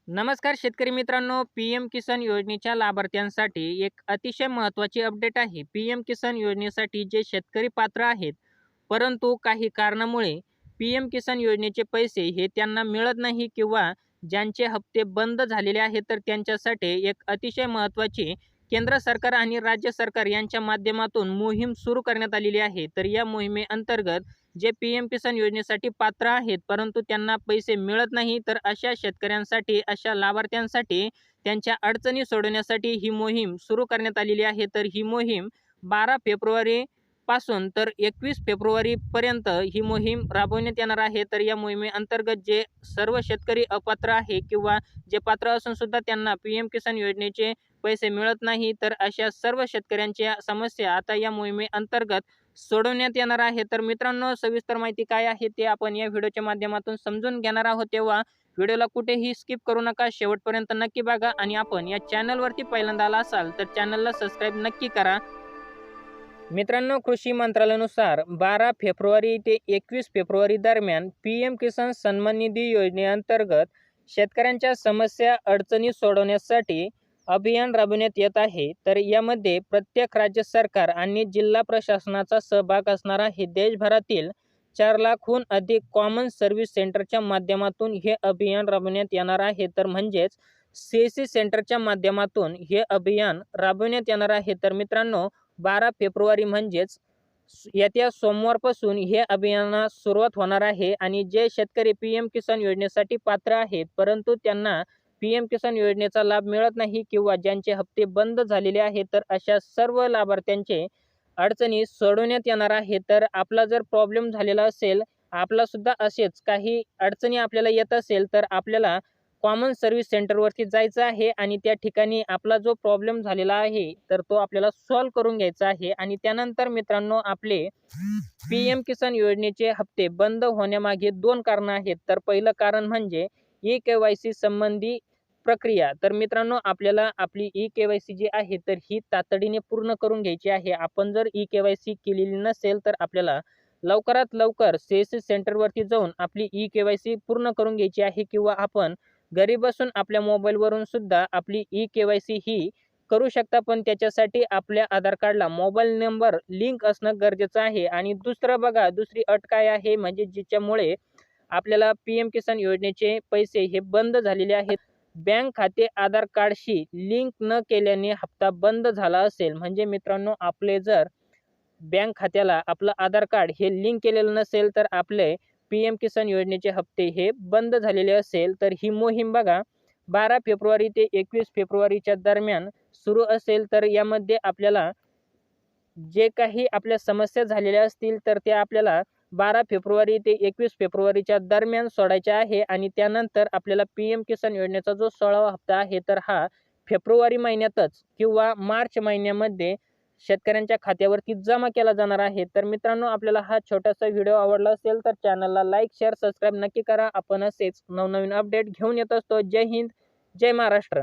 नमस्कार शेतकरी मित्रांनो, पी-एम किसान योजनेच्या लाभार्थ्यांसाठी एक अतिशय महत्त्वाची अपडेट आहे. पी-एम किसान योजनेसाठी जे शेतकरी पात्र आहेत, परंतु काही कारणामुळे पी-एम किसान योजनेचे पैसे हे त्यांना मिळत नाही किंवा ज्यांचे हप्ते बंद झालेले आहेत, तर त्यांच्यासाठी एक अतिशय महत्त्वाची केंद्र सरकार आणि राज्य सरकार यांच्या माध्यमातून मोहीम सुरू करण्यात आलेली आहे. तर या मोहिमेअंतर्गत जे पी-एम किसान योजनेसाठी पात्र आहेत, परंतु त्यांना पैसे मिळत नाही, तर अशा शेतकऱ्यांसाठी, अशा लाभार्थ्यांसाठी त्यांच्या अडचणी सोडवण्यासाठी ही मोहीम सुरू करण्यात आलेली आहे. तर ही मोहीम 12 फेब्रुवारीपासून तर 21 फेब्रुवारीपर्यंत ही मोहीम राबवण्यात येणार आहे. तर या मोहिमेअंतर्गत जे सर्व शेतकरी अपात्र आहे किंवा जे पात्र असून सुद्धा त्यांना पी-एम किसान योजनेचे पैसे मिळत नाही, तर अशा सर्व शेतकऱ्यांच्या समस्या आता या मोहिमेअंतर्गत सोडवण्यात येणार आहे. तर मित्रांनो, सविस्तर माहिती काय आहे ते आपण या व्हिडिओच्या माध्यमातून समजून घेणार आहोत. तेव्हा व्हिडिओला कुठेही स्किप करू नका, शेवटपर्यंत नक्की बघा आणि आपण या चॅनलवरती पहिल्यांदा आला असाल तर चॅनलला सबस्क्राईब नक्की करा. मित्रांनो, कृषी मंत्रालयानुसार 12 फेब्रुवारी ते 21 फेब्रुवारी दरम्यान पी-एम किसान सन्मान निधी योजनेअंतर्गत शेतकऱ्यांच्या समस्या अडचणी सोडवण्यासाठी अभियान राबवण्यात येत आहे. तर यामध्ये प्रत्येक राज्य सरकार आणि जिल्हा प्रशासनाचा सहभाग असणार आहे. देशभरातील 4 लाखहून अधिक कॉमन सर्व्हिस सेंटरच्या माध्यमातून हे अभियान राबवण्यात येणार आहे. तर म्हणजेच सी सेंटरच्या माध्यमातून हे अभियान राबवण्यात येणार आहे. तर मित्रांनो, 12 फेब्रुवारी म्हणजेच येत्या सोमवारपासून हे अभियानास सुरुवात होणार आहे आणि जे शेतकरी पी-एम किसान योजनेसाठी पात्र आहेत, परंतु त्यांना पी-एम किसान योजनेचा लाभ मिळत नाही किंवा ज्यांचे हप्ते बंद झालेले आहेत, तर अशा सर्व लाभार्थ्यांचे अडचणी सोडवण्यात येणार आहे. तर आपला जर प्रॉब्लेम झालेला असेल, आपलासुद्धा असेच काही अडचणी आपल्याला येत असेल, तर आपल्याला कॉमन सर्व्हिस सेंटरवरती जायचं आहे आणि त्या ठिकाणी आपला जो प्रॉब्लेम झालेला आहे, तर तो आपल्याला सॉल्व्ह करून घ्यायचा आहे. आणि त्यानंतर मित्रांनो, आपले पी-एम किसान योजनेचे हप्ते बंद होण्यामागे 2 कारणं आहेत. तर पहिलं कारण म्हणजे ई-के-वाय-सी संबंधी प्रक्रिया. तर मित्रांनो, आपल्याला आपली ई-के-वाय-सी जी आहे, तर ही तातडीने पूर्ण करून घ्यायची आहे. आपण जर ई-के-वाय-सी केलेली नसेल, तर आपल्याला लवकरात लवकर सी सेंटरवरती जाऊन आपली ई-के-वाय-सी पूर्ण करून घ्यायची आहे किंवा आपण घरी बसून आपल्या मोबाईलवरून सुद्धा आपली ई-के-वाय-सी ही करू शकता. पण त्याच्यासाठी आपल्या आधार कार्डला मोबाईल नंबर लिंक असणं गरजेचं आहे. आणि दुसरं बघा, दुसरी अट काय आहे, म्हणजे जिच्यामुळे आपल्याला पी-एम किसान योजनेचे पैसे हे बंद झालेले आहेत. बँक खाते आधार कार्डशी लिंक न केल्याने हप्ता बंद झाला असेल, म्हणजे मित्रांनो, आपले जर बँक खात्याला आपलं आधार कार्ड हे लिंक केलेलं नसेल, तर आपले पी-एम किसान योजनेचे हप्ते हे बंद झालेले असेल. तर ही मोहीम बघा 12 फेब्रुवारी ते 21 फेब्रुवारीच्या दरम्यान सुरू असेल. तर यामध्ये आपल्याला जे काही आपल्या समस्या झालेल्या असतील, तर त्या आपल्याला 12 फेब्रुवारी ते 21 फेब्रुवारीच्या दरम्यान सोडायच्या आहे आणि त्यानंतर आपल्याला पी-एम किसान योजनेचा जो 16वा हप्ता आहे, तर हा फेब्रुवारी महिन्यातच किंवा मार्च महिन्यामध्ये शेतकऱ्यांच्या खात्यावरती जमा केला जाणार आहे. तर मित्रांनो, आपल्याला हा छोटासा व्हिडिओ आवडला असेल, तर चॅनलला लाईक, शेअर, सबस्क्राईब नक्की करा. आपण असेच नवनवीन अपडेट घेऊन येत असतो. जय हिंद, जय महाराष्ट्र.